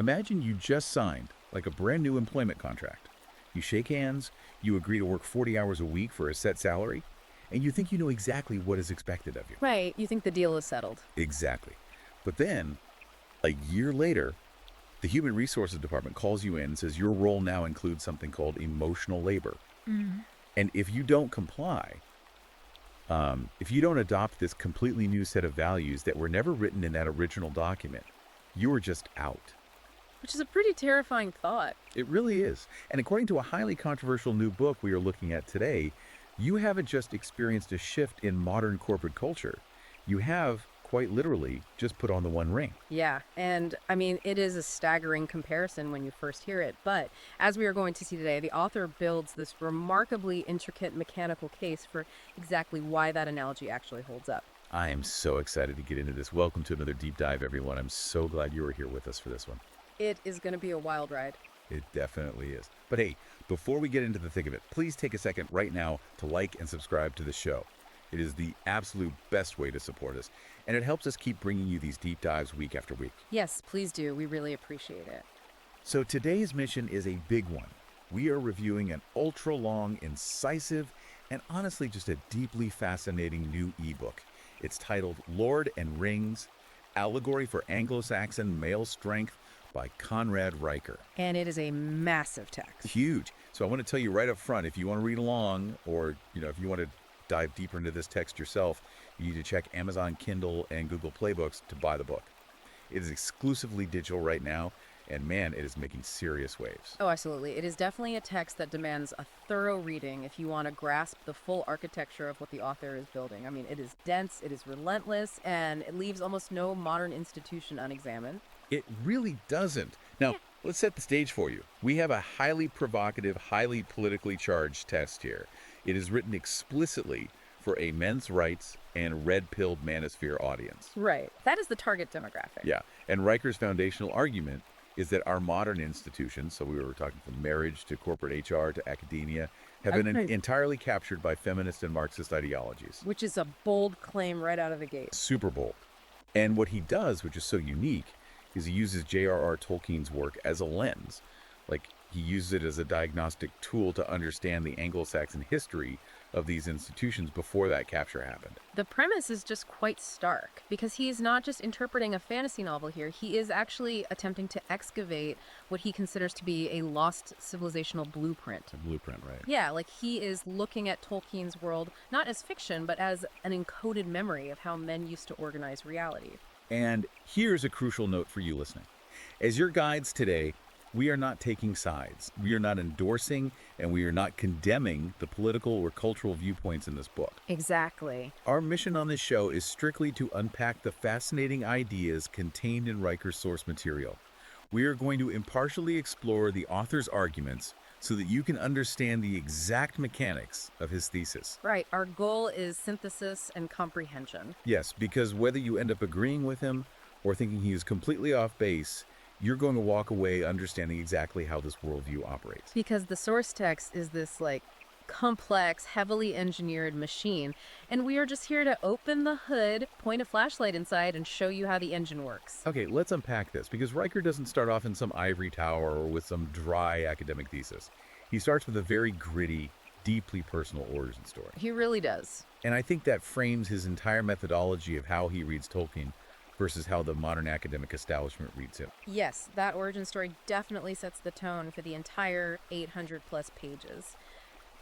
Imagine you just signed, like a brand new employment contract. You shake hands, you agree to work 40 hours a week for a set salary, and you think you know exactly what is expected of you. Right, you think the deal is settled. Exactly. But then, a year later, the Human Resources Department calls you in and says your role now includes something called emotional labor. And if you don't comply, if you don't adopt this completely new set of values that were never written in that original document, you are just out. Which is a pretty terrifying thought. It really is. And according to a highly controversial new book we are looking at today, you haven't just experienced a shift in modern corporate culture. You have, quite literally, just put on the one ring. Yeah, and I mean, it is a staggering comparison when you first hear it, but as we are going to see today, the author builds this remarkably intricate mechanical case for exactly why that analogy actually holds up. I am so excited to get into this. Welcome to another deep dive, everyone. I'm so glad you were here with us for this one. It is going to be a wild ride. It definitely is. But hey, before we get into the thick of it, please take a second right now to like and subscribe to the show. It is the absolute best way to support us, and it helps us keep bringing you these deep dives week after week. Yes, please do. We really appreciate it. So today's mission is a big one. We are reviewing an ultra-long, incisive, and honestly just a deeply fascinating new ebook. It's titled Lord and Rings, Allegory for Anglo-Saxon Male Strength by Conrad Riker. And it is a massive text. Huge. So I want to tell you right up front, if you want to read along or, if you want to dive deeper into this text yourself, you need to check Amazon Kindle and Google Play Books to buy the book. It is exclusively digital right now, and man, it is making serious waves. Oh, absolutely. It is definitely a text that demands a thorough reading if you want to grasp the full architecture of what the author is building. I mean, it is dense, it is relentless, and it leaves almost no modern institution unexamined. It really doesn't. Now, let's set the stage for you. We have a highly provocative, highly politically charged text here. It is written explicitly for a men's rights and red-pilled manosphere audience. Right. That is the target demographic. Yeah, and Riker's foundational argument is that our modern institutions, so we were talking from marriage to corporate HR to academia, have been entirely captured by feminist and Marxist ideologies. Which is a bold claim right out of the gate. Super bold. And what he does, which is so unique, is he uses J.R.R. Tolkien's work as a lens. Like, he uses it as a diagnostic tool to understand the Anglo-Saxon history of these institutions before that capture happened. The premise is just quite stark, because he is not just interpreting a fantasy novel here, he is actually attempting to excavate what he considers to be a lost civilizational blueprint. A blueprint, right? Yeah, like he is looking at Tolkien's world not as fiction, but as an encoded memory of how men used to organize reality. And here's a crucial note for you listening. As your guides today, we are not taking sides. We are not endorsing and we are not condemning the political or cultural viewpoints in this book. Exactly. Our mission on this show is strictly to unpack the fascinating ideas contained in Riker's source material. We are going to impartially explore the author's arguments so that you can understand the exact mechanics of his thesis. Right. Our goal is synthesis and comprehension. Yes, because whether you end up agreeing with him or thinking he is completely off base, you're going to walk away understanding exactly how this worldview operates. Because the source text is this, complex, heavily engineered machine, and we are just here to open the hood, point a flashlight inside, and show you how the engine works. Okay, let's unpack this, because Riker doesn't start off in some ivory tower or with some dry academic thesis. He starts with a very gritty, deeply personal origin story. He really does. And I think that frames his entire methodology of how he reads Tolkien versus how the modern academic establishment reads him. Yes, that origin story definitely sets the tone for the entire 800-plus pages.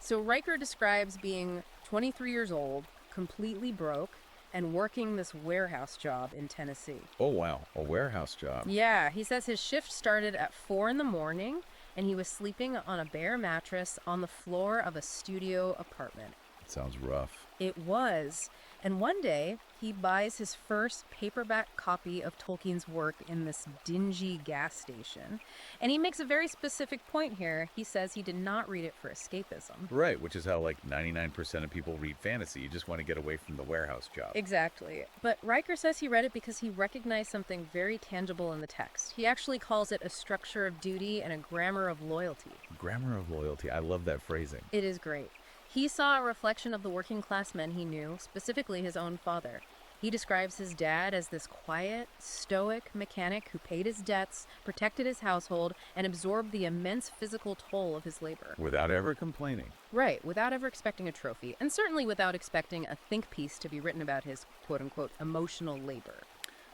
So Riker describes being 23 years old, completely broke, and working this warehouse job in Tennessee. Oh, wow. A warehouse job. Yeah, he says his shift started at 4 in the morning, and he was sleeping on a bare mattress on the floor of a studio apartment. It sounds rough. It was. And one day, he buys his first paperback copy of Tolkien's work in this dingy gas station. And he makes a very specific point here. He says he did not read it for escapism. Right, which is how 99% of people read fantasy. You just want to get away from the warehouse job. Exactly. But Riker says he read it because he recognized something very tangible in the text. He actually calls it a structure of duty and a grammar of loyalty. Grammar of loyalty. I love that phrasing. It is great. He saw a reflection of the working class men he knew, specifically his own father. He describes his dad as this quiet, stoic mechanic who paid his debts, protected his household, and absorbed the immense physical toll of his labor. Without ever complaining. Right, without ever expecting a trophy, and certainly without expecting a think piece to be written about his quote-unquote emotional labor.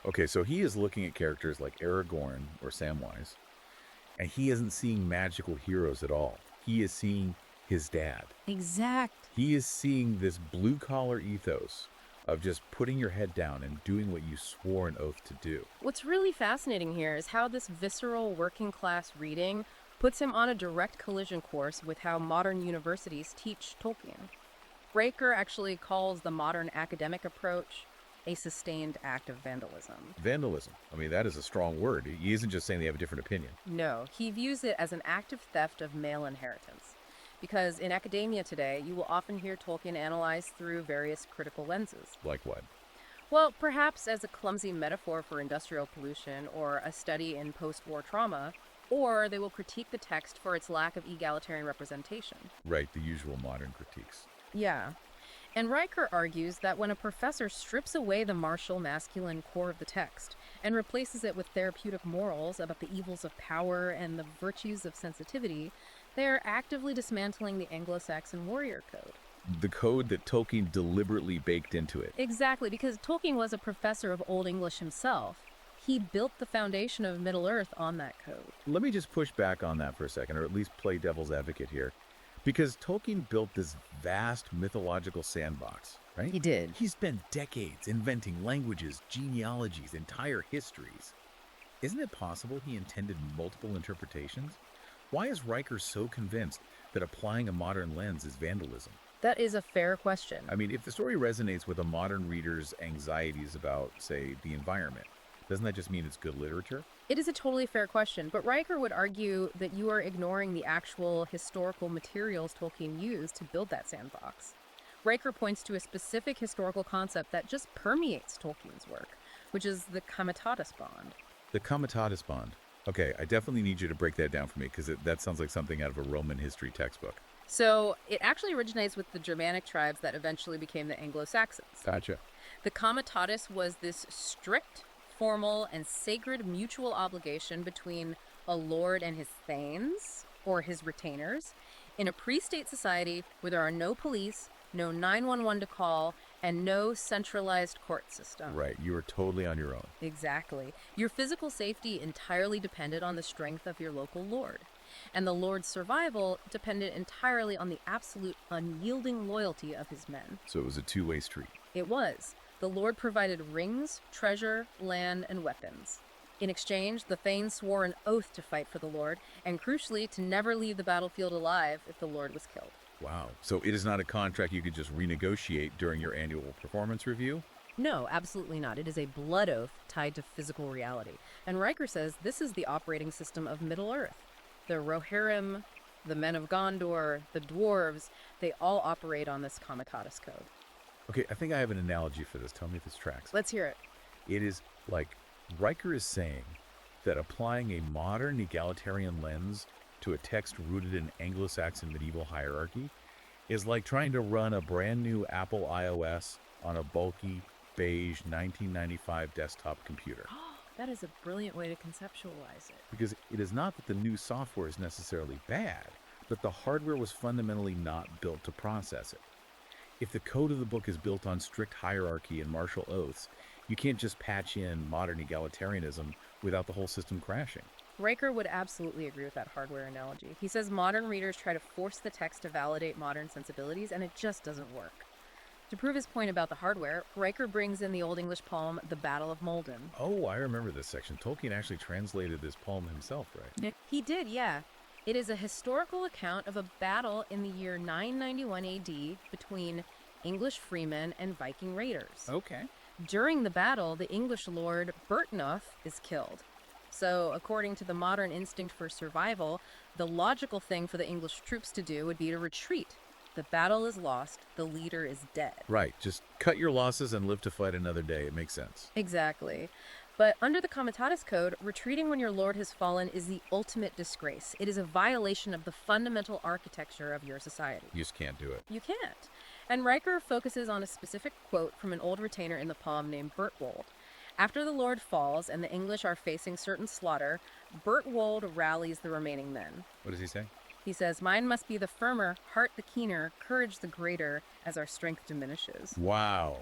Okay, so he is looking at characters like Aragorn or Samwise, and he isn't seeing magical heroes at all. He is seeing his dad. Exact. He is seeing this blue-collar ethos of just putting your head down and doing what you swore an oath to do. What's really fascinating here is how this visceral working-class reading puts him on a direct collision course with how modern universities teach Tolkien. Riker actually calls the modern academic approach a sustained act of vandalism. Vandalism. I mean, that is a strong word. He isn't just saying they have a different opinion. No, he views it as an active theft of male inheritance. Because in academia today, you will often hear Tolkien analyzed through various critical lenses. Like what? Well, perhaps as a clumsy metaphor for industrial pollution or a study in post-war trauma, or they will critique the text for its lack of egalitarian representation. Right, the usual modern critiques. Yeah. And Riker argues that when a professor strips away the martial masculine core of the text and replaces it with therapeutic morals about the evils of power and the virtues of sensitivity, they are actively dismantling the Anglo-Saxon warrior code. The code that Tolkien deliberately baked into it. Exactly, because Tolkien was a professor of Old English himself. He built the foundation of Middle-earth on that code. Let me just push back on that for a second, or at least play devil's advocate here. Because Tolkien built this vast mythological sandbox, right? He did. He spent decades inventing languages, genealogies, entire histories. Isn't it possible he intended multiple interpretations? Why is Riker so convinced that applying a modern lens is vandalism? That is a fair question. I mean, if the story resonates with a modern reader's anxieties about, say, the environment, doesn't that just mean it's good literature? It is a totally fair question, but Riker would argue that you are ignoring the actual historical materials Tolkien used to build that sandbox. Riker points to a specific historical concept that just permeates Tolkien's work, which is the comitatus bond. The comitatus bond. Okay, I definitely need you to break that down for me, because that sounds like something out of a Roman history textbook. So it actually originates with the Germanic tribes that eventually became the Anglo-Saxons. Gotcha. The comitatus was this strict, formal, and sacred mutual obligation between a lord and his thanes, or his retainers, in a pre-state society where there are no police, no 911 to call, and no centralized court system. Right, you are totally on your own. Exactly. Your physical safety entirely depended on the strength of your local lord. And the lord's survival depended entirely on the absolute unyielding loyalty of his men. So it was a two-way street. It was. The lord provided rings, treasure, land, and weapons. In exchange, the thanes swore an oath to fight for the lord, and crucially, to never leave the battlefield alive if the lord was killed. Wow. So it is not a contract you could just renegotiate during your annual performance review? No, absolutely not. It is a blood oath tied to physical reality. And Riker says this is the operating system of Middle-earth. The Rohirrim, the Men of Gondor, the dwarves, they all operate on this comitatus code. Okay, I think I have an analogy for this. Tell me if this tracks. Let's hear it. It is like Riker is saying that applying a modern egalitarian lens to a text rooted in Anglo-Saxon medieval hierarchy is like trying to run a brand new Apple iOS on a bulky, beige 1995 desktop computer. That is a brilliant way to conceptualize it. Because it is not that the new software is necessarily bad, but the hardware was fundamentally not built to process it. If the code of the book is built on strict hierarchy and martial oaths, you can't just patch in modern egalitarianism without the whole system crashing. Riker would absolutely agree with that hardware analogy. He says modern readers try to force the text to validate modern sensibilities, and it just doesn't work. To prove his point about the hardware, Riker brings in the Old English poem, The Battle of Maldon. Oh, I remember this section. Tolkien actually translated this poem himself, right? He did, yeah. It is a historical account of a battle in the year 991 AD between English freemen and Viking raiders. Okay. During the battle, the English lord Bertnoth is killed. So, according to the modern instinct for survival, the logical thing for the English troops to do would be to retreat. The battle is lost, the leader is dead. Right, just cut your losses and live to fight another day. It makes sense. Exactly. But under the Comitatus Code, retreating when your lord has fallen is the ultimate disgrace. It is a violation of the fundamental architecture of your society. You just can't do it. You can't. And Riker focuses on a specific quote from an old retainer in the poem named Bertwold. After the Lord falls and the English are facing certain slaughter, Bertwold rallies the remaining men. What does he say? He says, "Mind must be the firmer, heart the keener, courage the greater, as our strength diminishes." Wow.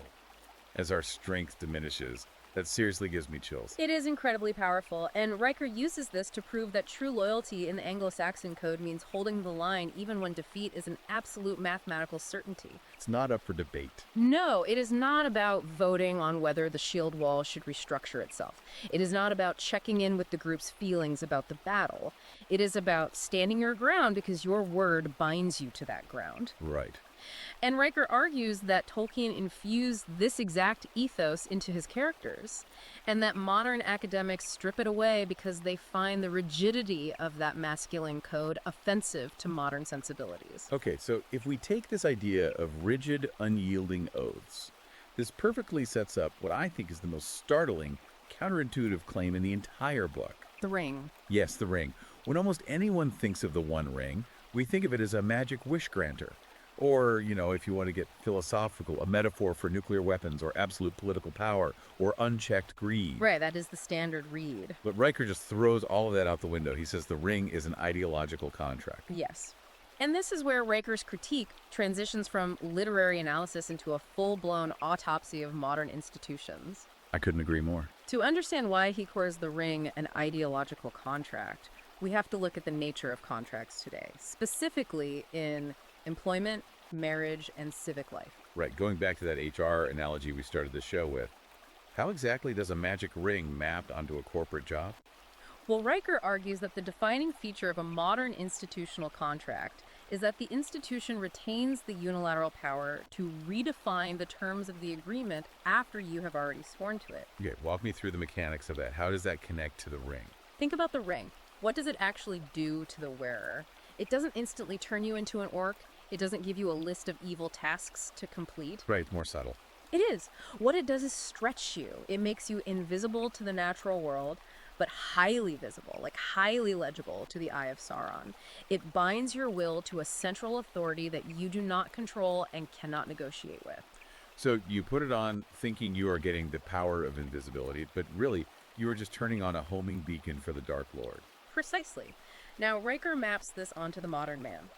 As our strength diminishes. That seriously gives me chills. It is incredibly powerful, and Riker uses this to prove that true loyalty in the Anglo-Saxon code means holding the line even when defeat is an absolute mathematical certainty. It's not up for debate. No, it is not about voting on whether the shield wall should restructure itself. It is not about checking in with the group's feelings about the battle. It is about standing your ground because your word binds you to that ground. Right. And Riker argues that Tolkien infused this exact ethos into his characters, and that modern academics strip it away because they find the rigidity of that masculine code offensive to modern sensibilities. Okay, so if we take this idea of rigid, unyielding oaths, this perfectly sets up what I think is the most startling, counterintuitive claim in the entire book. The ring. Yes, the ring. When almost anyone thinks of the One Ring, we think of it as a magic wish granter. Or, if you want to get philosophical, a metaphor for nuclear weapons or absolute political power or unchecked greed. Right, that is the standard read. But Riker just throws all of that out the window. He says the ring is an ideological contract. Yes. And this is where Riker's critique transitions from literary analysis into a full-blown autopsy of modern institutions. I couldn't agree more. To understand why he calls the ring an ideological contract, we have to look at the nature of contracts today, specifically in employment, marriage, and civic life. Right, going back to that HR analogy we started the show with, how exactly does a magic ring map onto a corporate job? Well, Riker argues that the defining feature of a modern institutional contract is that the institution retains the unilateral power to redefine the terms of the agreement after you have already sworn to it. Okay, walk me through the mechanics of that. How does that connect to the ring? Think about the ring. What does it actually do to the wearer? It doesn't instantly turn you into an orc. It doesn't give you a list of evil tasks to complete. Right, it's more subtle. It is. What it does is stretch you. It makes you invisible to the natural world, but highly visible, like highly legible to the eye of Sauron. It binds your will to a central authority that you do not control and cannot negotiate with. So you put it on thinking you are getting the power of invisibility, but really, you are just turning on a homing beacon for the Dark Lord. Precisely. Now, Riker maps this onto the modern man.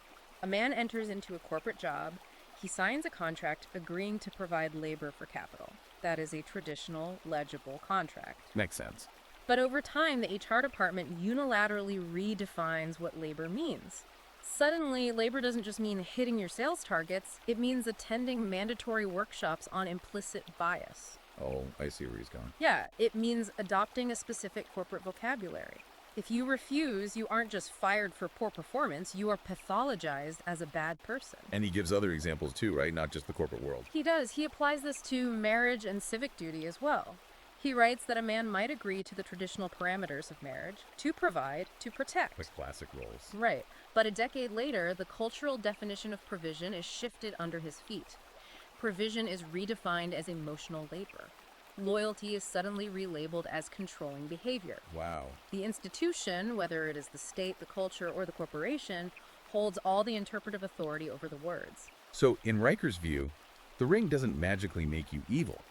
A man enters into a corporate job. He signs a contract agreeing to provide labor for capital. That is a traditional, legible contract. Makes sense. But over time, the HR department unilaterally redefines what labor means. Suddenly, labor doesn't just mean hitting your sales targets, it means attending mandatory workshops on implicit bias. Oh, I see where he's going. Yeah, it means adopting a specific corporate vocabulary. If you refuse, you aren't just fired for poor performance, you are pathologized as a bad person. And he gives other examples too, right? Not just the corporate world. He does. He applies this to marriage and civic duty as well. He writes that a man might agree to the traditional parameters of marriage, to provide, to protect. Like classic roles. Right. But a decade later, the cultural definition of provision is shifted under his feet. Provision is redefined as emotional labor. Loyalty is suddenly relabeled as controlling behavior. Wow. The institution, whether it is the state, the culture, or the corporation, holds all the interpretive authority over the words. So, in Riker's view, the ring doesn't magically make you evil.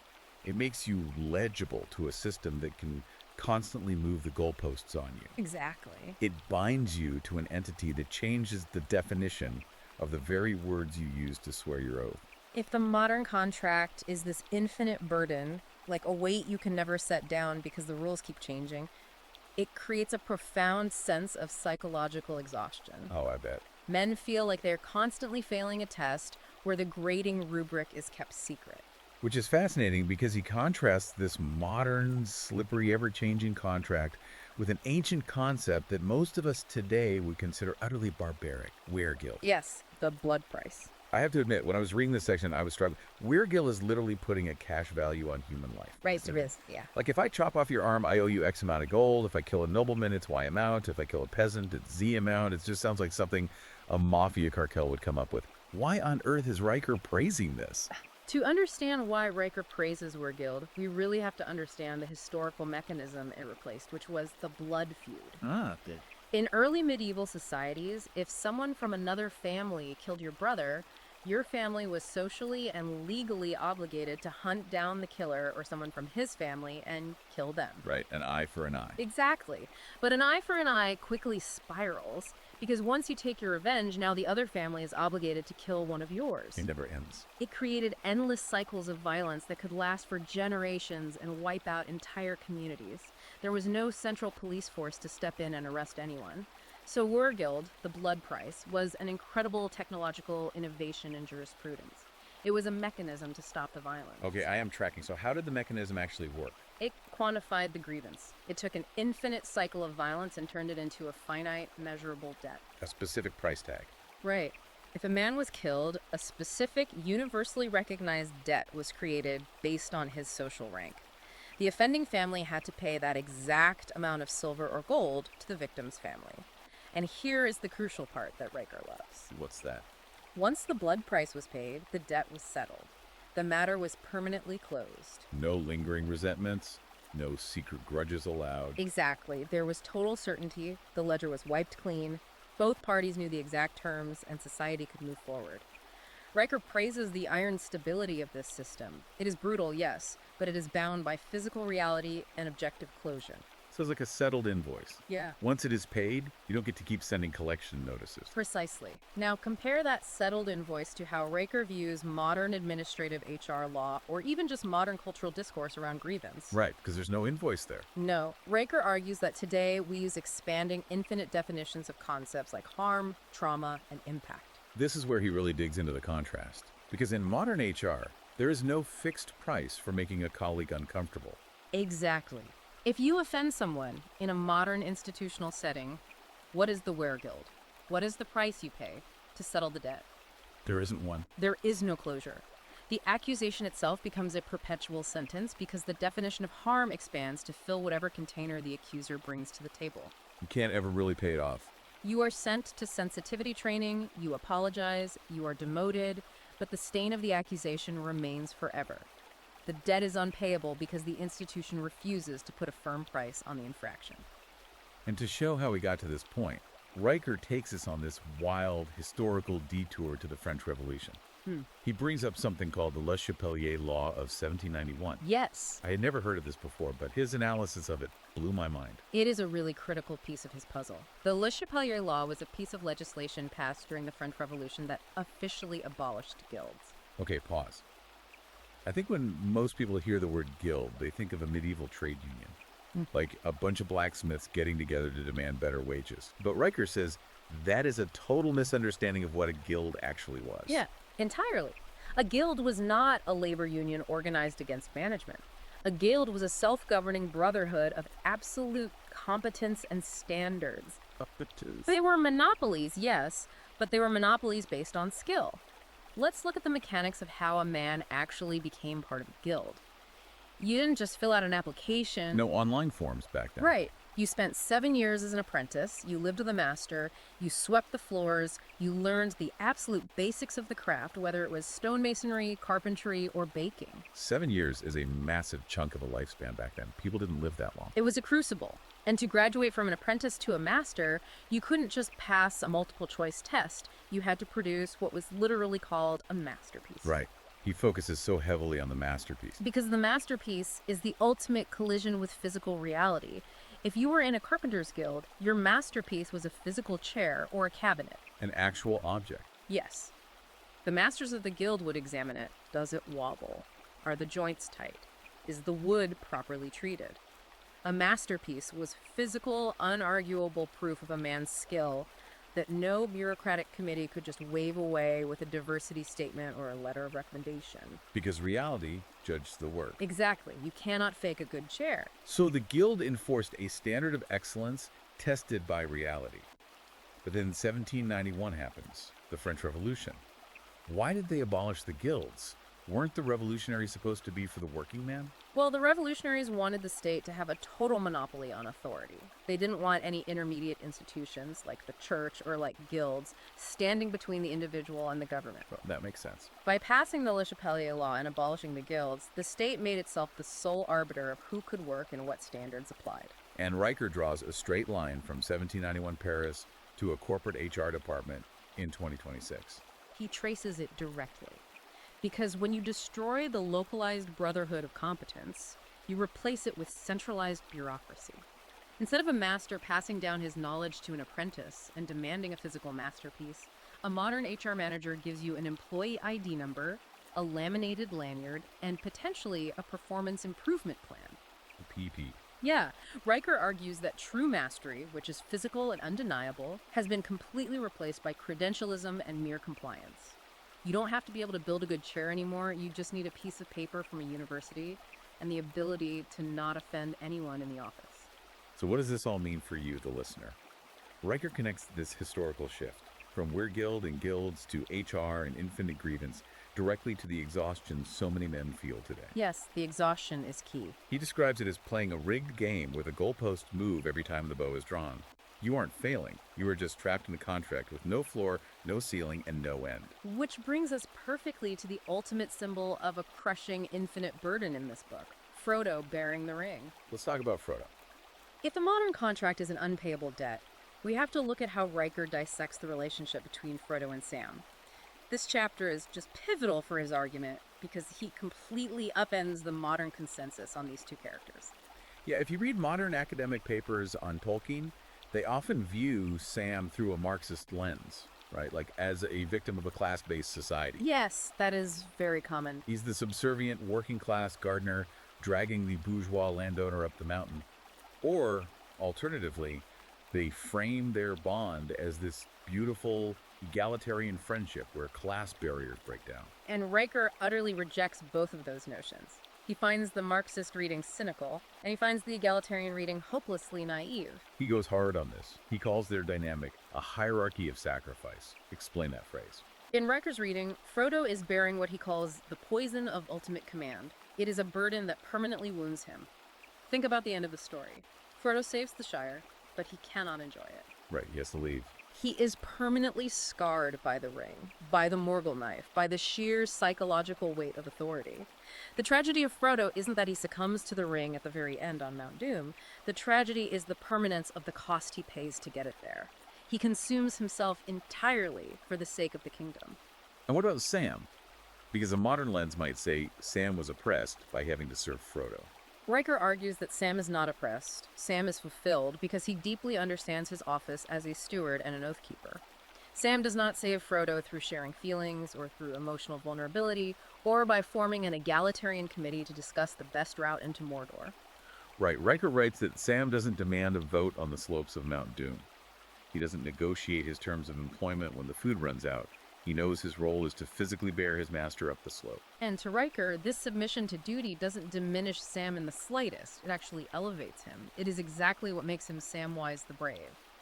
It makes you legible to a system that can constantly move the goalposts on you. Exactly. It binds you to an entity that changes the definition of the very words you use to swear your oath. If the modern contract is this infinite burden, like a weight you can never set down because the rules keep changing, it creates a profound sense of psychological exhaustion. Oh, I bet. Men feel like they're constantly failing a test where the grading rubric is kept secret. Which is fascinating because he contrasts this modern, slippery, ever-changing contract with an ancient concept that most of us today would consider utterly barbaric, weregild. Yes, the blood price. I have to admit, when I was reading this section, I was struggling. Weregild is literally putting a cash value on human life. Right, there is, yeah. Like if I chop off your arm, I owe you X amount of gold. If I kill a nobleman, it's Y amount. If I kill a peasant, it's Z amount. It just sounds like something a mafia cartel would come up with. Why on earth is Riker praising this? To understand why Riker praises Weregild, we really have to understand the historical mechanism it replaced, which was the blood feud. Good. In early medieval societies, if someone from another family killed your brother, Your family was socially and legally obligated to hunt down the killer or someone from his family and kill them. Right, an eye for an eye. Exactly. But an eye for an eye quickly spirals because once you take your revenge, now the other family is obligated to kill one of yours. It never ends. It created endless cycles of violence that could last for generations and wipe out entire communities. There was no central police force to step in and arrest anyone. So Wergild, the blood price, was an incredible technological innovation in jurisprudence. It was a mechanism to stop the violence. Okay, I am tracking. So how did the mechanism actually work? It quantified the grievance. It took an infinite cycle of violence and turned it into a finite, measurable debt. A specific price tag. Right. If a man was killed, a specific, universally recognized debt was created based on his social rank. The offending family had to pay that exact amount of silver or gold to the victim's family. And here is the crucial part that Riker loves. What's that? Once the blood price was paid, the debt was settled. The matter was permanently closed. No lingering resentments, no secret grudges allowed. Exactly. There was total certainty. The ledger was wiped clean. Both parties knew the exact terms, and society could move forward. Riker praises the iron stability of this system. It is brutal, yes, but it is bound by physical reality and objective closure. So it's like a settled invoice. Yeah. Once it is paid, you don't get to keep sending collection notices. Precisely. Now compare that settled invoice to how Riker views modern administrative HR law or even just modern cultural discourse around grievance. Right, because there's no invoice there. No. Riker argues that today we use expanding infinite definitions of concepts like harm, trauma, and impact. This is where he really digs into the contrast. Because in modern HR, there is no fixed price for making a colleague uncomfortable. Exactly. If you offend someone in a modern institutional setting, what is the Wergild? What is the price you pay to settle the debt? There isn't one. There is no closure. The accusation itself becomes a perpetual sentence because the definition of harm expands to fill whatever container the accuser brings to the table. You can't ever really pay it off. You are sent to sensitivity training, you apologize, you are demoted, but the stain of the accusation remains forever. The debt is unpayable because the institution refuses to put a firm price on the infraction. And to show how we got to this point, Riker takes us on this wild historical detour to the French Revolution. He brings up something called the Le Chapelier Law of 1791. Yes, I had never heard of this before, but his analysis of it blew my mind. it is a really critical piece of his puzzle. The Le Chapelier Law was a piece of legislation passed during the French Revolution that officially abolished guilds. Okay, pause. I think when most people hear the word guild, they think of a medieval trade union, like a bunch of blacksmiths getting together to demand better wages. But Riker says that is a total misunderstanding of what a guild actually was. Yeah, entirely. A guild was not a labor union organized against management. A guild was a self-governing brotherhood of absolute competence and standards. They were monopolies, yes, but they were monopolies based on skill. Let's look at the mechanics of how a man actually became part of a guild. You didn't just fill out an application. No online forms back then. Right. You spent 7 years as an apprentice, you lived with a master, you swept the floors, you learned the absolute basics of the craft, whether it was stonemasonry, carpentry, or baking. 7 years is a massive chunk of a lifespan back then. People didn't live that long. It was a crucible. And to graduate from an apprentice to a master, you couldn't just pass a multiple choice test. You had to produce what was literally called a masterpiece. Right. He focuses so heavily on the masterpiece. Because the masterpiece is the ultimate collision with physical reality. If you were in a carpenter's guild, your masterpiece was a physical chair or a cabinet. An actual object. Yes. The masters of the guild would examine it. Does it wobble? Are the joints tight? Is the wood properly treated? A masterpiece was physical, unarguable proof of a man's skill that no bureaucratic committee could just wave away with a diversity statement or a letter of recommendation. Because reality judged the work. Exactly. You cannot fake a good chair. So the guild enforced a standard of excellence tested by reality. But then 1791 happens, the French Revolution. Why did they abolish the guilds? Weren't the revolutionaries supposed to be for the working man? Well, the revolutionaries wanted the state to have a total monopoly on authority. They didn't want any intermediate institutions, like the church or like guilds, standing between the individual and the government. Well, that makes sense. By passing the Le Chapelier Law and abolishing the guilds, the state made itself the sole arbiter of who could work and what standards applied. And Riker draws a straight line from 1791 Paris to a corporate HR department in 2026. He traces it directly. Because when you destroy the localized brotherhood of competence, you replace it with centralized bureaucracy. Instead of a master passing down his knowledge to an apprentice and demanding a physical masterpiece, a modern HR manager gives you an employee ID number, a laminated lanyard, and potentially a performance improvement plan. PP. Yeah, Riker argues that true mastery, which is physical and undeniable, has been completely replaced by credentialism and mere compliance. You don't have to be able to build a good chair anymore, you just need a piece of paper from a university and the ability to not offend anyone in the office. So what does this all mean for you, the listener? Riker connects this historical shift from Weirgild and guilds to HR and infinite grievance directly to the exhaustion so many men feel today. Yes, the exhaustion is key. He describes it as playing a rigged game where the goalposts move every time the bow is drawn. You aren't failing. You are just trapped in a contract with no floor, no ceiling, and no end. Which brings us perfectly to the ultimate symbol of a crushing infinite burden in this book, Frodo bearing the ring. Let's talk about Frodo. If the modern contract is an unpayable debt, we have to look at how Riker dissects the relationship between Frodo and Sam. This chapter is just pivotal for his argument because he completely upends the modern consensus on these two characters. Yeah, if you read modern academic papers on Tolkien, they often view Sam through a Marxist lens, right? Like as a victim of a class-based society. Yes, that is very common. He's the subservient working-class gardener dragging the bourgeois landowner up the mountain. Or, alternatively, they frame their bond as this beautiful, egalitarian friendship where class barriers break down. And Riker utterly rejects both of those notions. He finds the Marxist reading cynical, and he finds the egalitarian reading hopelessly naive. He goes hard on this. He calls their dynamic a hierarchy of sacrifice. Explain that phrase. In Riker's reading, Frodo is bearing what he calls the poison of ultimate command. It is a burden that permanently wounds him. Think about the end of the story. Frodo saves the Shire, but he cannot enjoy it. Right, he has to leave. He is permanently scarred by the ring, by the Morgul knife, by the sheer psychological weight of authority. The tragedy of Frodo isn't that he succumbs to the ring at the very end on Mount Doom. The tragedy is the permanence of the cost he pays to get it there. He consumes himself entirely for the sake of the kingdom. And what about Sam? Because a modern lens might say Sam was oppressed by having to serve Frodo. Riker argues that Sam is not oppressed. Sam is fulfilled because he deeply understands his office as a steward and an oathkeeper. Sam does not save Frodo through sharing feelings or through emotional vulnerability or by forming an egalitarian committee to discuss the best route into Mordor. Right, Riker writes that Sam doesn't demand a vote on the slopes of Mount Doom. He doesn't negotiate his terms of employment when the food runs out. He knows his role is to physically bear his master up the slope. And to Riker, this submission to duty doesn't diminish Sam in the slightest. It actually elevates him. It is exactly what makes him Samwise the Brave.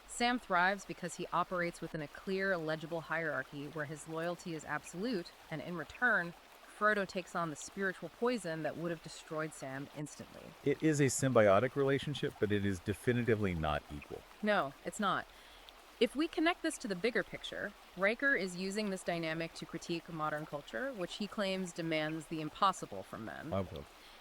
Sam thrives because he operates within a clear, legible hierarchy where his loyalty is absolute, and in return, Frodo takes on the spiritual poison that would have destroyed Sam instantly. It is a symbiotic relationship, but it is definitively not equal. No, it's not. If we connect this to the bigger picture, Riker is using this dynamic to critique modern culture, which he claims demands the impossible from men.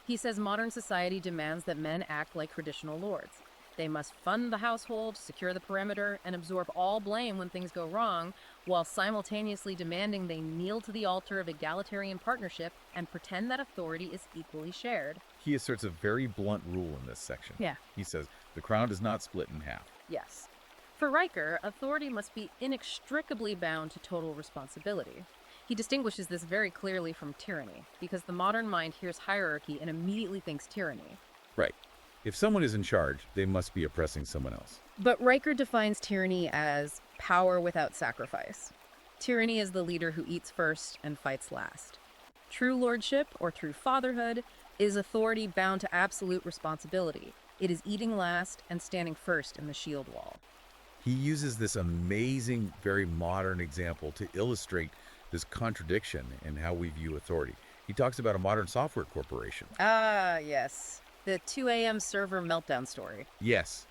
He says modern society demands that men act like traditional lords. They must fund the household, secure the perimeter, and absorb all blame when things go wrong, while simultaneously demanding they kneel to the altar of egalitarian partnership and pretend that authority is equally shared. He asserts a very blunt rule in this section. Yeah. He says, the crown is not split in half. Yes. For Riker, authority must be inextricably bound to total responsibility. He distinguishes this very clearly from tyranny, because the modern mind hears hierarchy and immediately thinks tyranny. Right. If someone is in charge, they must be oppressing someone else. But Riker defines tyranny as power without sacrifice. Tyranny is the leader who eats first and fights last. True lordship, or true fatherhood, is authority bound to absolute responsibility. It is eating last and standing first in the shield wall. He uses this amazing, very modern example to illustrate this contradiction in how we view authority. He talks about a modern software corporation. Ah, yes. The 2 a.m. server meltdown story. Yes.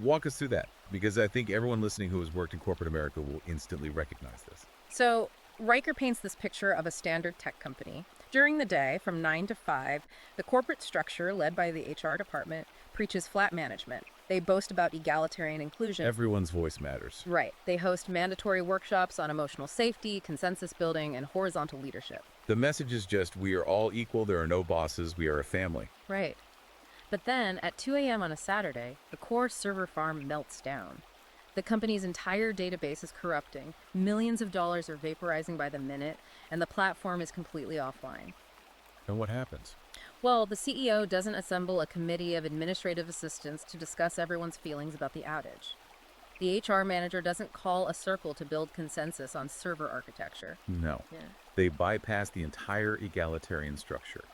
Walk us through that, because I think everyone listening who has worked in corporate America will instantly recognize this. So, Riker paints this picture of a standard tech company. During the day, from 9 to 5, the corporate structure, led by the HR department, preaches flat management. They boast about egalitarian inclusion. Everyone's voice matters. Right. They host mandatory workshops on emotional safety, consensus building, and horizontal leadership. The message is just, we are all equal, there are no bosses, we are a family. Right. But then, at 2 a.m. on a Saturday, the core server farm melts down. The company's entire database is corrupting, millions of dollars are vaporizing by the minute, and the platform is completely offline. And what happens? Well, the CEO doesn't assemble a committee of administrative assistants to discuss everyone's feelings about the outage. The HR manager doesn't call a circle to build consensus on server architecture. No. Yeah. They bypass the entire egalitarian structure.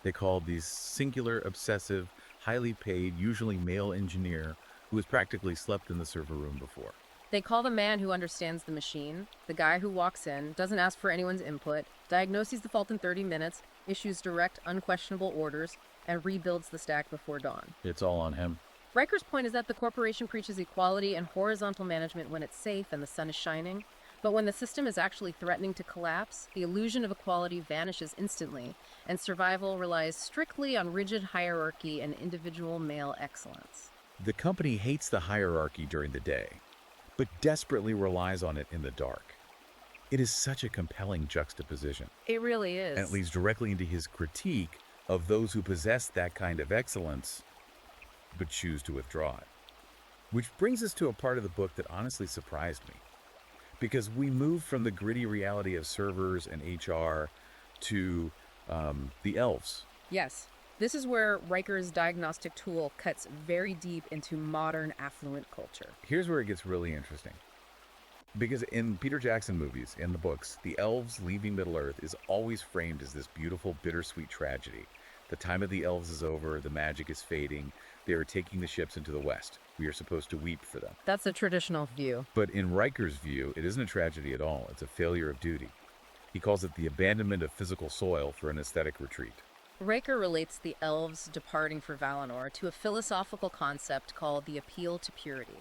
They call the singular, obsessive, highly paid, usually male engineer who has practically slept in the server room before. They call the man who understands the machine, the guy who walks in, doesn't ask for anyone's input, diagnoses the fault in 30 minutes, issues direct, unquestionable orders, and rebuilds the stack before dawn. It's all on him. Riker's point is that the corporation preaches equality and horizontal management when it's safe and the sun is shining, but when the system is actually threatening to collapse, the illusion of equality vanishes instantly, and survival relies strictly on rigid hierarchy and individual male excellence. The company hates the hierarchy during the day, but desperately relies on it in the dark. It is such a compelling juxtaposition, It really is. and it leads directly into his critique of those who possess that kind of excellence, but choose to withdraw it. Which brings us to a part of the book that honestly surprised me, because we move from the gritty reality of servers and HR to the elves. Yes. This is where Riker's diagnostic tool cuts very deep into modern affluent culture. Here's where it gets really interesting. Because in Peter Jackson movies, in the books, the elves leaving Middle-earth is always framed as this beautiful, bittersweet tragedy. The time of the elves is over, the magic is fading, they are taking the ships into the west. We are supposed to weep for them. That's a traditional view. But in Riker's view, it isn't a tragedy at all, it's a failure of duty. He calls it the abandonment of physical soil for an aesthetic retreat. Riker relates the elves departing for Valinor to a philosophical concept called the appeal to purity.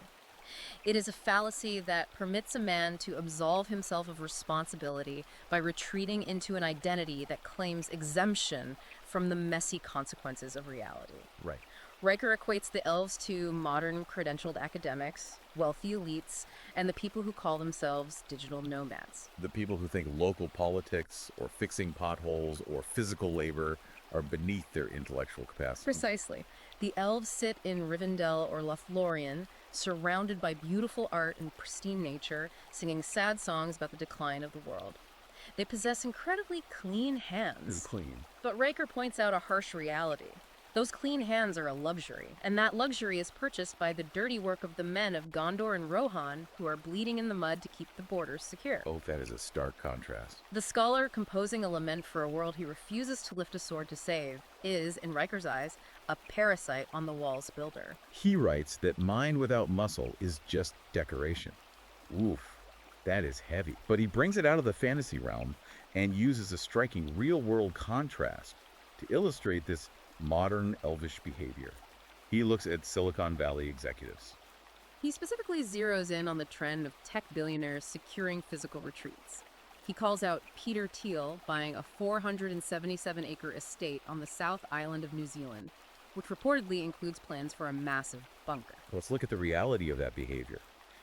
It is a fallacy that permits a man to absolve himself of responsibility by retreating into an identity that claims exemption from the messy consequences of reality. Right. Riker equates the elves to modern credentialed academics, wealthy elites, and the people who call themselves digital nomads. The people who think local politics or fixing potholes or physical labor are beneath their intellectual capacity. Precisely. The elves sit in Rivendell or Lothlorien, surrounded by beautiful art and pristine nature, singing sad songs about the decline of the world. They possess incredibly clean hands. It's clean. But Riker points out a harsh reality. Those clean hands are a luxury, and that luxury is purchased by the dirty work of the men of Gondor and Rohan, who are bleeding in the mud to keep the borders secure. Oh, that is a stark contrast. The scholar, composing a lament for a world he refuses to lift a sword to save, is, in Riker's eyes, a parasite on the wall's builder. He writes that mind without muscle is just decoration. Oof, that is heavy. But he brings it out of the fantasy realm and uses a striking real-world contrast to illustrate this modern elvish behavior. He looks at Silicon Valley executives. He specifically zeroes in on the trend of tech billionaires securing physical retreats. He calls out Peter Thiel buying a 477-acre estate on the South Island of New Zealand, which reportedly includes plans for a massive bunker. Let's look at the reality of that behavior.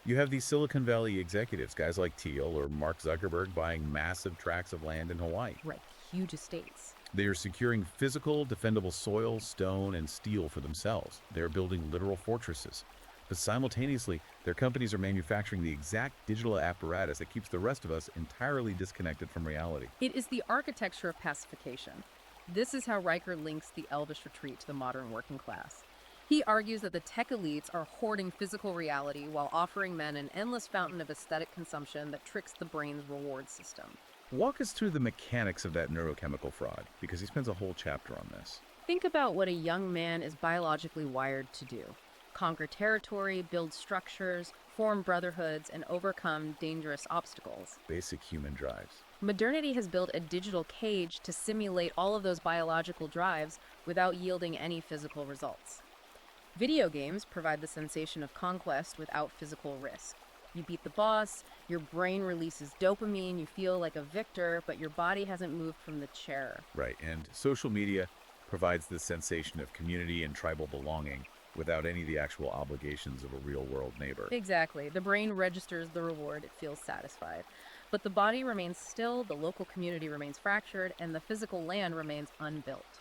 You have these Silicon Valley executives, guys like Thiel or Mark Zuckerberg, buying massive tracts of land in Hawaii. Right, huge estates. They are securing physical, defendable soil, stone, and steel for themselves. They are building literal fortresses. But simultaneously, their companies are manufacturing the exact digital apparatus that keeps the rest of us entirely disconnected from reality. It is the architecture of pacification. This is how Riker links the elvish retreat to the modern working class. He argues that the tech elites are hoarding physical reality while offering men an endless fountain of aesthetic consumption that tricks the brain's reward system. Walk us through the mechanics of that neurochemical fraud, because he spends a whole chapter on this. Think about what a young man is biologically wired to do: conquer territory, build structures, form brotherhoods, and overcome dangerous obstacles. Basic human drives. Modernity has built a digital cage to simulate all of those biological drives without yielding any physical results. Video games provide the sensation of conquest without physical risk. You beat the boss, your brain releases dopamine, you feel like a victor, but your body hasn't moved from the chair. Right, and social media provides this sensation of community and tribal belonging, without any of the actual obligations of a real-world neighbor. Exactly. The brain registers the reward, it feels satisfied. But the body remains still, the local community remains fractured, and the physical land remains unbuilt.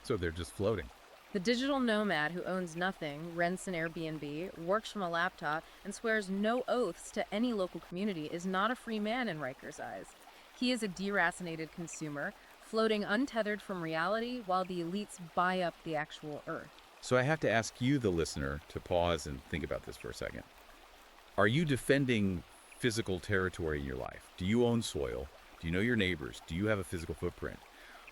So they're just floating. The digital nomad who owns nothing, rents an Airbnb, works from a laptop, and swears no oaths to any local community is not a free man in Riker's eyes. He is a deracinated consumer, floating untethered from reality while the elites buy up the actual Earth. So I have to ask you, the listener, to pause and think about this for a second. Are you defending physical territory in your life? Do you own soil? Do you know your neighbors? Do you have a physical footprint?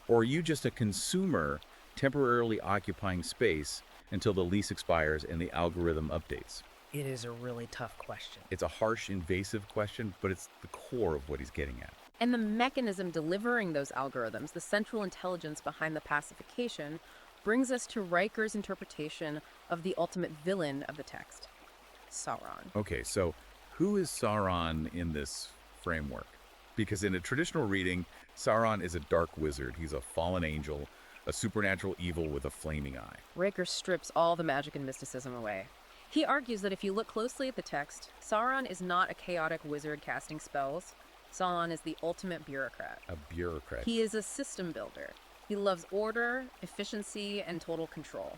Or are you just a consumer temporarily occupying space until the lease expires and the algorithm updates? It is a really tough question. It's a harsh, invasive question, but it's the core of what he's getting at. And the mechanism delivering those algorithms, the central intelligence behind the pacification, brings us to Riker's interpretation of the ultimate villain of the text, Sauron. Okay, so who is Sauron in this framework? Because in a traditional reading, Sauron is a dark wizard. He's a fallen angel, a supernatural evil with a flaming eye. Riker strips all the magic and mysticism away. He argues that if you look closely at the text, Sauron is not a chaotic wizard casting spells. Sauron is the ultimate bureaucrat. A bureaucrat. He is a system builder. He loves order, efficiency, and total control.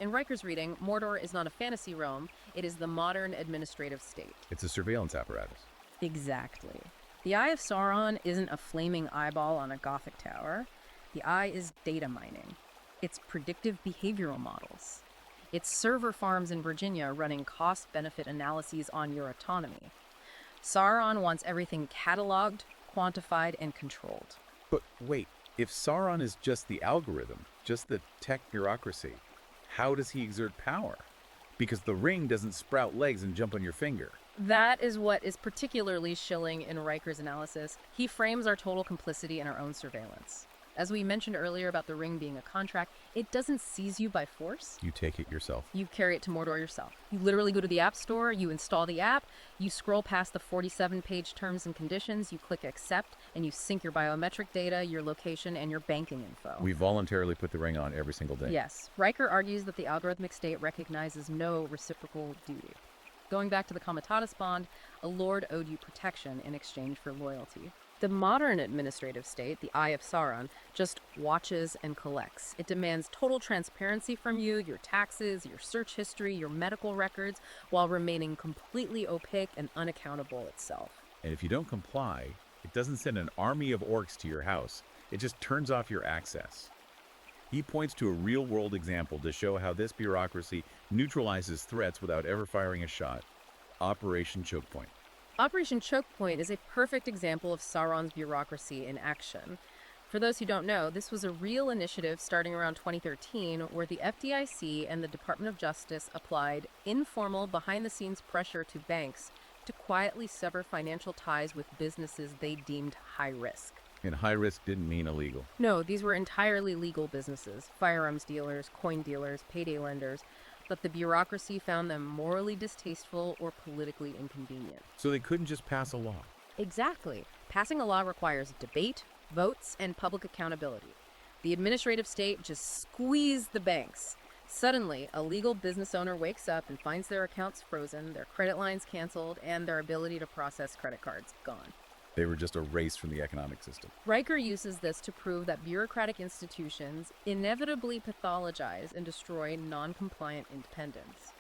In Riker's reading, Mordor is not a fantasy realm, it is the modern administrative state. It's a surveillance apparatus. Exactly. The Eye of Sauron isn't a flaming eyeball on a Gothic tower. The Eye is data mining. It's predictive behavioral models. It's server farms in Virginia running cost-benefit analyses on your autonomy. Sauron wants everything cataloged, quantified, and controlled. But wait, if Sauron is just the algorithm, just the tech bureaucracy, how does he exert power? Because the ring doesn't sprout legs and jump on your finger. That is what is particularly chilling in Riker's analysis. He frames our total complicity in our own surveillance. As we mentioned earlier about the ring being a contract, it doesn't seize you by force. You take it yourself. You carry it to Mordor yourself. You literally go to the App Store, you install the app, you scroll past the 47-page terms and conditions, you click accept, and you sync your biometric data, your location, and your banking info. We voluntarily put the ring on every single day. Yes. Riker argues that the algorithmic state recognizes no reciprocal duty. Going back to the Comitatus Bond, a lord owed you protection in exchange for loyalty. The modern administrative state, the Eye of Sauron, just watches and collects. It demands total transparency from you, your taxes, your search history, your medical records, while remaining completely opaque and unaccountable itself. And if you don't comply, it doesn't send an army of orcs to your house. It just turns off your access. He points to a real-world example to show how this bureaucracy neutralizes threats without ever firing a shot. Operation Choke Point. Operation Choke Point is a perfect example of Sauron's bureaucracy in action. For those who don't know, this was a real initiative starting around 2013 where the FDIC and the Department of Justice applied informal, behind-the-scenes pressure to banks to quietly sever financial ties with businesses they deemed high risk. And high risk didn't mean illegal. No, these were entirely legal businesses, firearms dealers, coin dealers, payday lenders, but the bureaucracy found them morally distasteful or politically inconvenient. So they couldn't just pass a law. Exactly. Passing a law requires debate, votes, and public accountability. The administrative state just squeezed the banks. Suddenly, a legal business owner wakes up and finds their accounts frozen, their credit lines canceled, and their ability to process credit cards gone. They were just erased from the economic system. Riker uses this to prove that bureaucratic institutions inevitably pathologize and destroy non-compliant independence.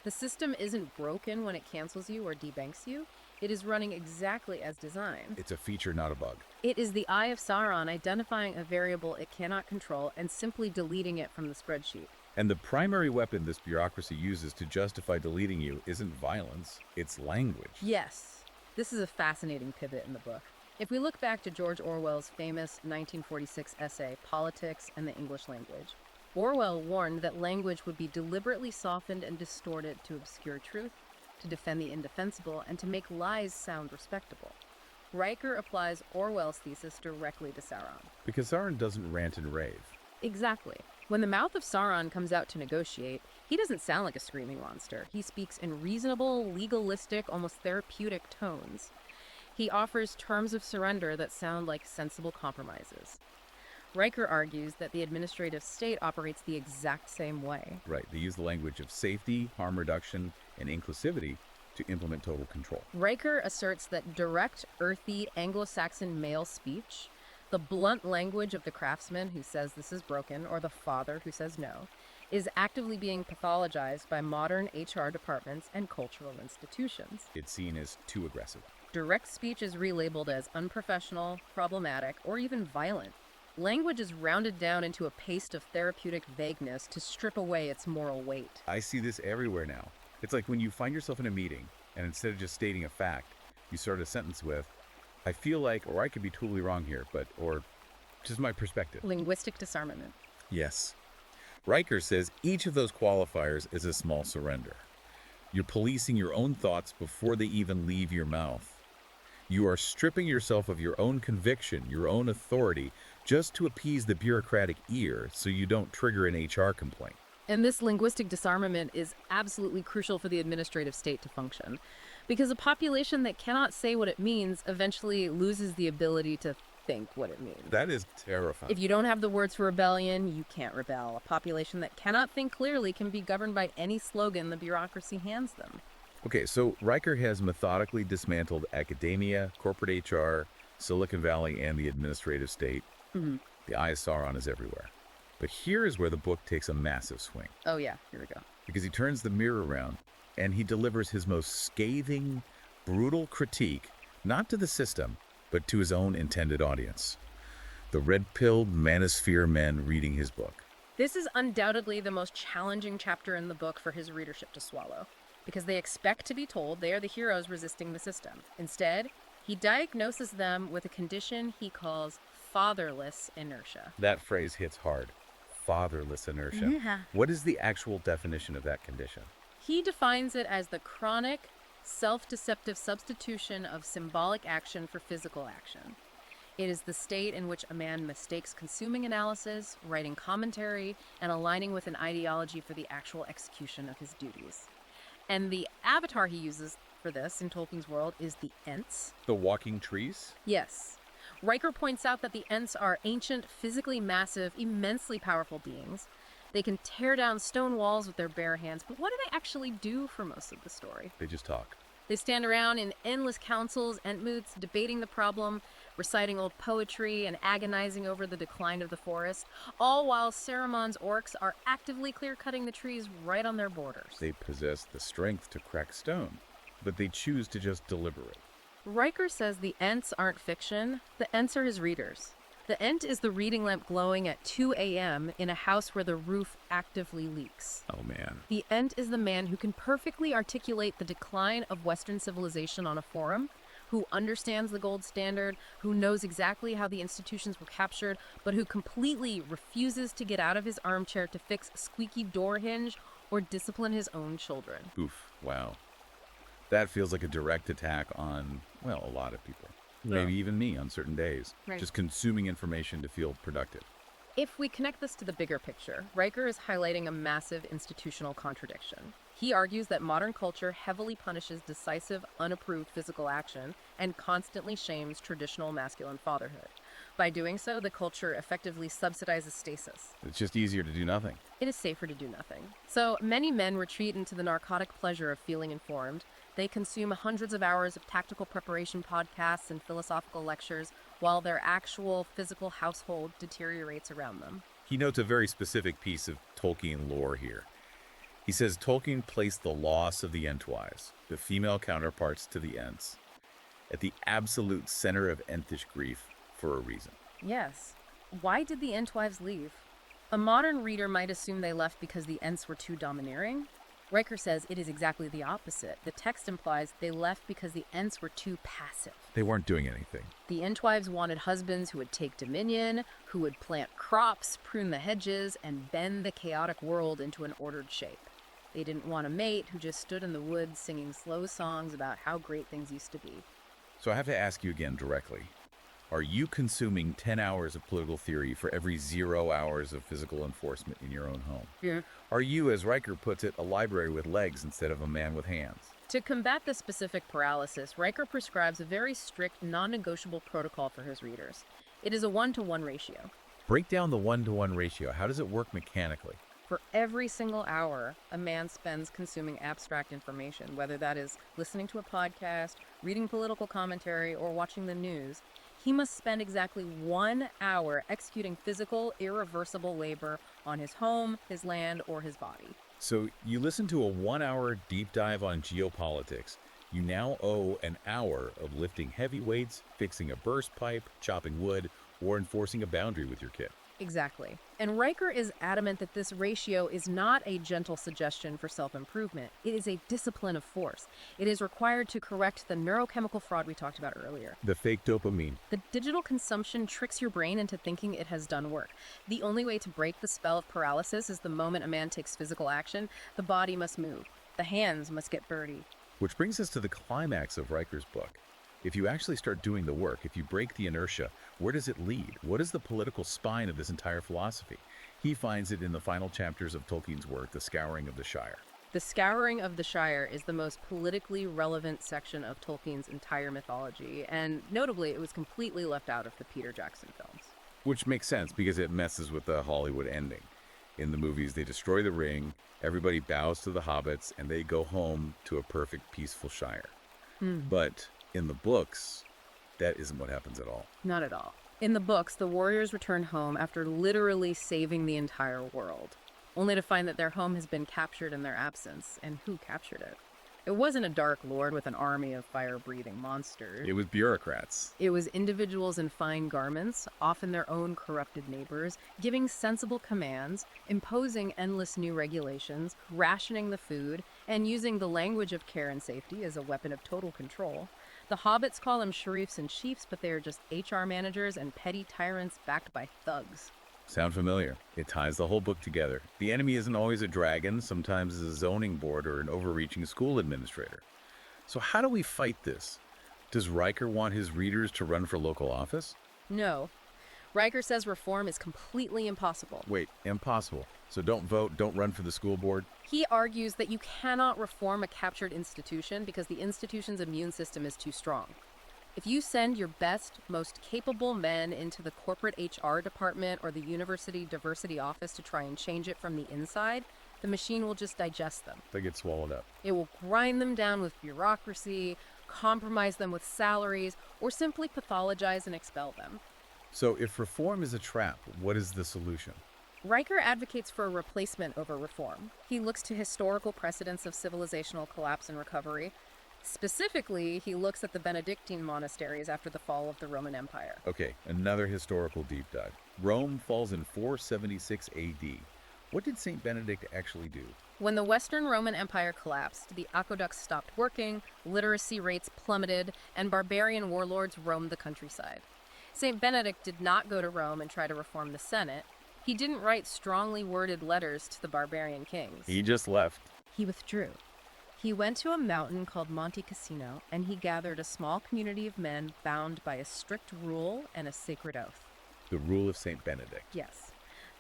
The system isn't broken when it cancels you or debanks you. It is running exactly as designed. It's a feature, not a bug. It is the Eye of Sauron identifying a variable it cannot control and simply deleting it from the spreadsheet. And the primary weapon this bureaucracy uses to justify deleting you isn't violence, it's language. Yes. This is a fascinating pivot in the book. If we look back to George Orwell's famous 1946 essay, Politics and the English Language, Orwell warned that language would be deliberately softened and distorted to obscure truth, to defend the indefensible, and to make lies sound respectable. Riker applies Orwell's thesis directly to Sauron. Because Sauron doesn't rant and rave. Exactly. When the mouth of Sauron comes out to negotiate, he doesn't sound like a screaming monster. He speaks in reasonable, legalistic, almost therapeutic tones. He offers terms of surrender that sound like sensible compromises. Riker argues that the administrative state operates the exact same way. Right. They use the language of safety, harm reduction, and inclusivity to implement total control. Riker asserts that direct, earthy, Anglo-Saxon male speech, the blunt language of the craftsman who says this is broken, or the father who says no, is actively being pathologized by modern HR departments and cultural institutions. It's seen as too aggressive. Direct speech is relabeled as unprofessional, problematic, or even violent. Language is rounded down into a paste of therapeutic vagueness to strip away its moral weight. I see this everywhere now. It's like when you find yourself in a meeting, and instead of just stating a fact, you start a sentence with, I feel like, or I could be totally wrong here, but, or just my perspective. Linguistic disarmament. Yes. Riker says each of those qualifiers is a small surrender. You're policing your own thoughts before they even leave your mouth. You are stripping yourself of your own conviction, your own authority, just to appease the bureaucratic ear so you don't trigger an HR complaint. And this linguistic disarmament is absolutely crucial for the administrative state to function, because a population that cannot say what it means eventually loses the ability to think what it means. That is terrifying. If you don't have the words for rebellion, you can't rebel. A population that cannot think clearly can be governed by any slogan the bureaucracy hands them. Okay, so Riker has methodically dismantled academia, corporate HR, Silicon Valley, and the administrative state. The eye of Sauron is everywhere. But here is where the book takes a massive swing. Oh yeah, here we go. Because he turns the mirror around and he delivers his most scathing, brutal critique, not to the system, but to his own intended audience. The red-pilled manosphere men reading his book. This is undoubtedly the most challenging chapter in the book for his readership to swallow, because they expect to be told they are the heroes resisting the system. Instead, he diagnoses them with a condition he calls fatherless inertia. That phrase hits hard. Fatherless inertia. Yeah. What is the actual definition of that condition? He defines it as the chronic, self-deceptive substitution of symbolic action for physical action. It is the state in which a man mistakes consuming analysis, writing commentary, and aligning with an ideology for the actual execution of his duties. And the avatar he uses for this in Tolkien's world is the Ents. The walking trees? Yes. Riker points out that the Ents are ancient, physically massive, immensely powerful beings. They can tear down stone walls with their bare hands, but what do they actually do for most of the story? They just talk. They stand around in endless councils, Entmooths, debating the problem, reciting old poetry, and agonizing over the decline of the forest, all while Saruman's orcs are actively clear-cutting the trees right on their borders. They possess the strength to crack stone, but they choose to just deliberate. Riker says the Ents aren't fiction, the Ents are his readers. The Ent is the reading lamp glowing at 2 a.m. in a house where the roof actively leaks. Oh man. The Ent is the man who can perfectly articulate the decline of Western civilization on a forum, who understands the gold standard, who knows exactly how the institutions were captured, but who completely refuses to get out of his armchair to fix a squeaky door hinge or discipline his own children. Oof, wow. That feels like a direct attack on, well, a lot of people. Yeah. Maybe even me on certain days. Right. Just consuming information to feel productive. If we connect this to the bigger picture, Riker is highlighting a massive institutional contradiction. He argues that modern culture heavily punishes decisive, unapproved physical action and constantly shames traditional masculine fatherhood. By doing so, the culture effectively subsidizes stasis. It's just easier to do nothing. It is safer to do nothing. So many men retreat into the narcotic pleasure of feeling informed. They consume hundreds of hours of tactical preparation podcasts and philosophical lectures while their actual physical household deteriorates around them. He notes a very specific piece of Tolkien lore here. He says Tolkien placed the loss of the Entwise, the female counterparts to the Ents, at the absolute center of Entish grief for a reason. Yes. Why did the Entwives leave? A modern reader might assume they left because the Ents were too domineering. Riker says it is exactly the opposite. The text implies they left because the Ents were too passive. They weren't doing anything. The Entwives wanted husbands who would take dominion, who would plant crops, prune the hedges, and bend the chaotic world into an ordered shape. They didn't want a mate who just stood in the woods singing slow songs about how great things used to be. So I have to ask you again directly. Are you consuming 10 hours of political theory for every 0 hours of physical enforcement in your own home? Yeah. Are you, as Riker puts it, a library with legs instead of a man with hands? To combat the specific paralysis, Riker prescribes a very strict, non-negotiable protocol for his readers. It is a 1-to-1 ratio. Break down the 1-to-1 ratio. How does it work mechanically? For every single hour a man spends consuming abstract information, whether that is listening to a podcast, reading political commentary, or watching the news, he must spend exactly 1 hour executing physical, irreversible labor on his home, his land, or his body. So you listen to a 1-hour deep dive on geopolitics. You now owe an hour of lifting heavy weights, fixing a burst pipe, chopping wood, or enforcing a boundary with your kid. Exactly. And Riker is adamant that this ratio is not a gentle suggestion for self-improvement. It is a discipline of force. It is required to correct the neurochemical fraud we talked about earlier. The fake dopamine. The digital consumption tricks your brain into thinking it has done work. The only way to break the spell of paralysis is the moment a man takes physical action. The body must move. The hands must get dirty. Which brings us to the climax of Riker's book. If you actually start doing the work, if you break the inertia, where does it lead? What is the political spine of this entire philosophy? He finds it in the final chapters of Tolkien's work, The Scouring of the Shire. The Scouring of the Shire is the most politically relevant section of Tolkien's entire mythology, and notably, it was completely left out of the Peter Jackson films. Which makes sense because it messes with the Hollywood ending. In the movies, they destroy the ring, everybody bows to the hobbits, and they go home to a perfect, peaceful Shire. But in the books, that isn't what happens at all. Not at all. In the books, the warriors return home after literally saving the entire world, only to find that their home has been captured in their absence, and who captured it? It wasn't a dark lord with an army of fire-breathing monsters. It was bureaucrats. It was individuals in fine garments, often their own corrupted neighbors, giving sensible commands, imposing endless new regulations, rationing the food, and using the language of care and safety as a weapon of total control. The hobbits call them sheriffs and chiefs, but they are just HR managers and petty tyrants backed by thugs. Sound familiar? It ties the whole book together. The enemy isn't always a dragon, sometimes it's a zoning board or an overreaching school administrator. So how do we fight this? Does Riker want his readers to run for local office? No. Riker says reform is completely impossible. Wait, impossible. So don't vote, don't run for the school board? He argues that you cannot reform a captured institution because the institution's immune system is too strong. If you send your best, most capable men into the corporate HR department or the university diversity office to try and change it from the inside, the machine will just digest them. They get swallowed up. It will grind them down with bureaucracy, compromise them with salaries, or simply pathologize and expel them. So if reform is a trap, what is the solution? Riker advocates for a replacement over reform. He looks to historical precedents of civilizational collapse and recovery. Specifically, he looks at the Benedictine monasteries after the fall of the Roman Empire. Okay, another historical deep dive. Rome falls in 476 AD. What did St. Benedict actually do? When the Western Roman Empire collapsed, the aqueducts stopped working, literacy rates plummeted, and barbarian warlords roamed the countryside. St. Benedict did not go to Rome and try to reform the Senate. He didn't write strongly worded letters to the barbarian kings. He just left. He withdrew. He went to a mountain called Monte Cassino, and he gathered a small community of men bound by a strict rule and a sacred oath. The rule of St. Benedict. Yes.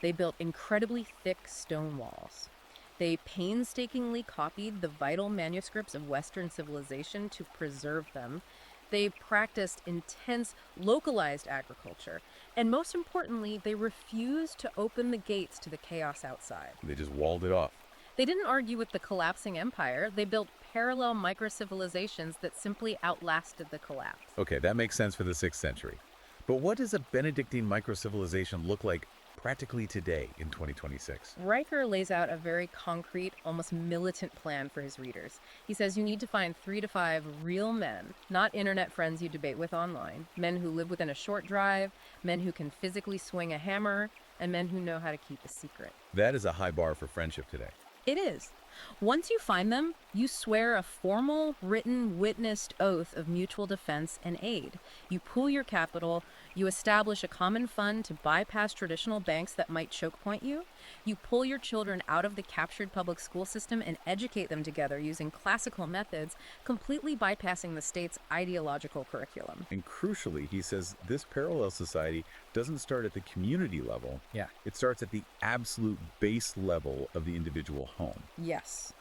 They built incredibly thick stone walls. They painstakingly copied the vital manuscripts of Western civilization to preserve them. They practiced intense, localized agriculture. And most importantly, they refused to open the gates to the chaos outside. They just walled it off. They didn't argue with the collapsing empire. They built parallel micro-civilizations that simply outlasted the collapse. Okay, that makes sense for the 6th century. But what does a Benedictine micro-civilization look like practically today in 2026? Riker lays out a very concrete, almost militant plan for his readers. He says you need to find 3 to 5 real men, not internet friends you debate with online, men who live within a short drive, men who can physically swing a hammer, and men who know how to keep a secret. That is a high bar for friendship today. It is. Once you find them, you swear a formal, written, witnessed oath of mutual defense and aid. You pool your capital. You establish a common fund to bypass traditional banks that might choke point you. You pull your children out of the captured public school system and educate them together using classical methods, completely bypassing the state's ideological curriculum. And crucially, he says this parallel society doesn't start at the community level. Yeah. It starts at the absolute base level of the individual home. Yes.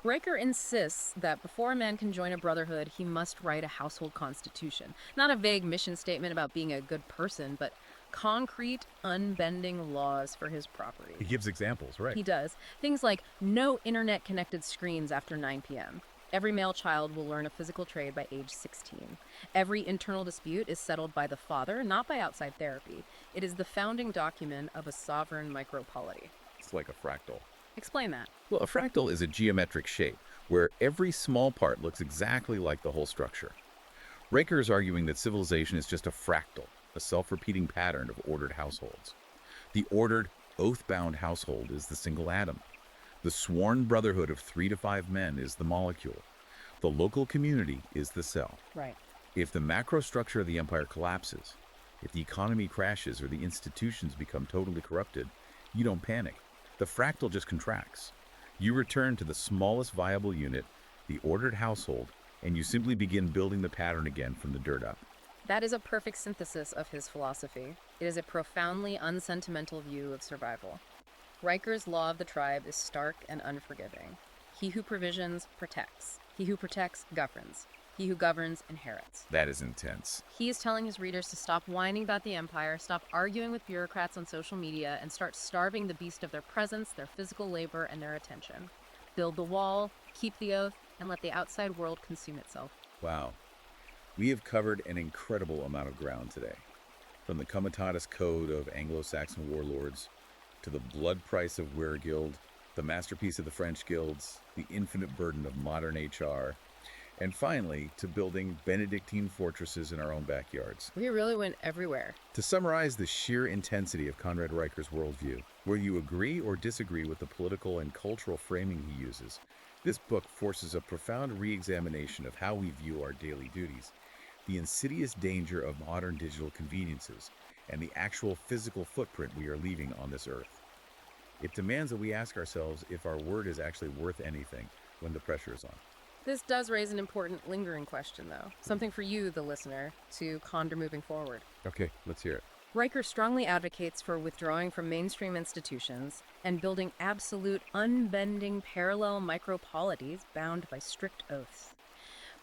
Riker insists that before a man can join a brotherhood, he must write a household constitution. Not a vague mission statement about being a good person, but concrete, unbending laws for his property. He gives examples, right? He does. Things like no internet-connected screens after 9 p.m. Every male child will learn a physical trade by age 16. Every internal dispute is settled by the father, not by outside therapy. It is the founding document of a sovereign micropolity. It's like a fractal. Explain that. Well, a fractal is a geometric shape where every small part looks exactly like the whole structure. Riker is arguing that civilization is just a fractal, a self-repeating pattern of ordered households. The ordered, oath-bound household is the single atom. The sworn brotherhood of 3 to 5 men is the molecule. The local community is the cell. Right. If the macro structure of the empire collapses, if the economy crashes or the institutions become totally corrupted, you don't panic. The fractal just contracts. You return to the smallest viable unit, the ordered household, and you simply begin building the pattern again from the dirt up. That is a perfect synthesis of his philosophy. It is a profoundly unsentimental view of survival. Riker's law of the tribe is stark and unforgiving. He who provisions, protects. He who protects, governs. He who governs, inherits. That is intense. He is telling his readers to stop whining about the empire, stop arguing with bureaucrats on social media, and start starving the beast of their presence, their physical labor, and their attention. Build the wall, keep the oath, and let the outside world consume itself. Wow. We have covered an incredible amount of ground today. From the Comitatus Code of Anglo-Saxon warlords, to the blood price of Weregild, the masterpiece of the French guilds, the infinite burden of modern HR, and finally, to building Benedictine fortresses in our own backyards. We really went everywhere. To summarize the sheer intensity of Conrad Riker's worldview, whether you agree or disagree with the political and cultural framing he uses, this book forces a profound re-examination of how we view our daily duties, the insidious danger of modern digital conveniences, and the actual physical footprint we are leaving on this earth. It demands that we ask ourselves if our word is actually worth anything when the pressure is on. This does raise an important lingering question, though. Something for you, the listener, to ponder moving forward. Okay, let's hear it. Riker strongly advocates for withdrawing from mainstream institutions and building absolute, unbending, parallel micropolities bound by strict oaths.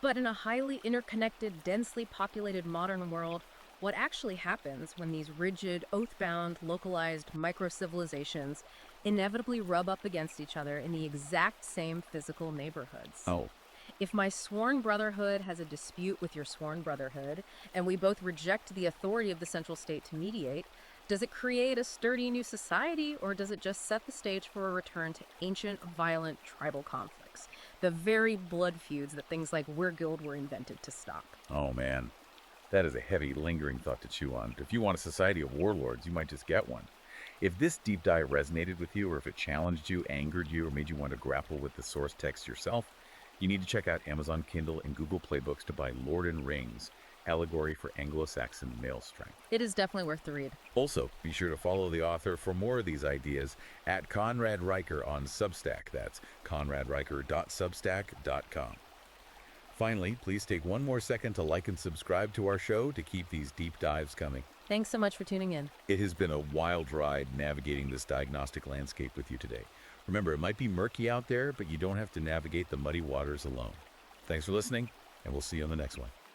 But in a highly interconnected, densely populated modern world, what actually happens when these rigid, oath-bound, localized micro-civilizations inevitably rub up against each other in the exact same physical neighborhoods? Oh. If my sworn brotherhood has a dispute with your sworn brotherhood, and we both reject the authority of the central state to mediate, does it create a sturdy new society, or does it just set the stage for a return to ancient, violent tribal conflicts? The very blood feuds that things like Weregild were invented to stop. Oh, man. That is a heavy, lingering thought to chew on. If you want a society of warlords, you might just get one. If this deep dive resonated with you, or if it challenged you, angered you, or made you want to grapple with the source text yourself, you need to check out Amazon Kindle and Google Playbooks to buy Lord and Rings, Allegory for Anglo-Saxon Male Strength. It is definitely worth the read. Also, be sure to follow the author for more of these ideas at Conrad Riker on Substack. That's conradriker.substack.com. Finally, please take one more second to like and subscribe to our show to keep these deep dives coming. Thanks so much for tuning in. It has been a wild ride navigating this diagnostic landscape with you today. Remember, it might be murky out there, but you don't have to navigate the muddy waters alone. Thanks for listening, and we'll see you on the next one.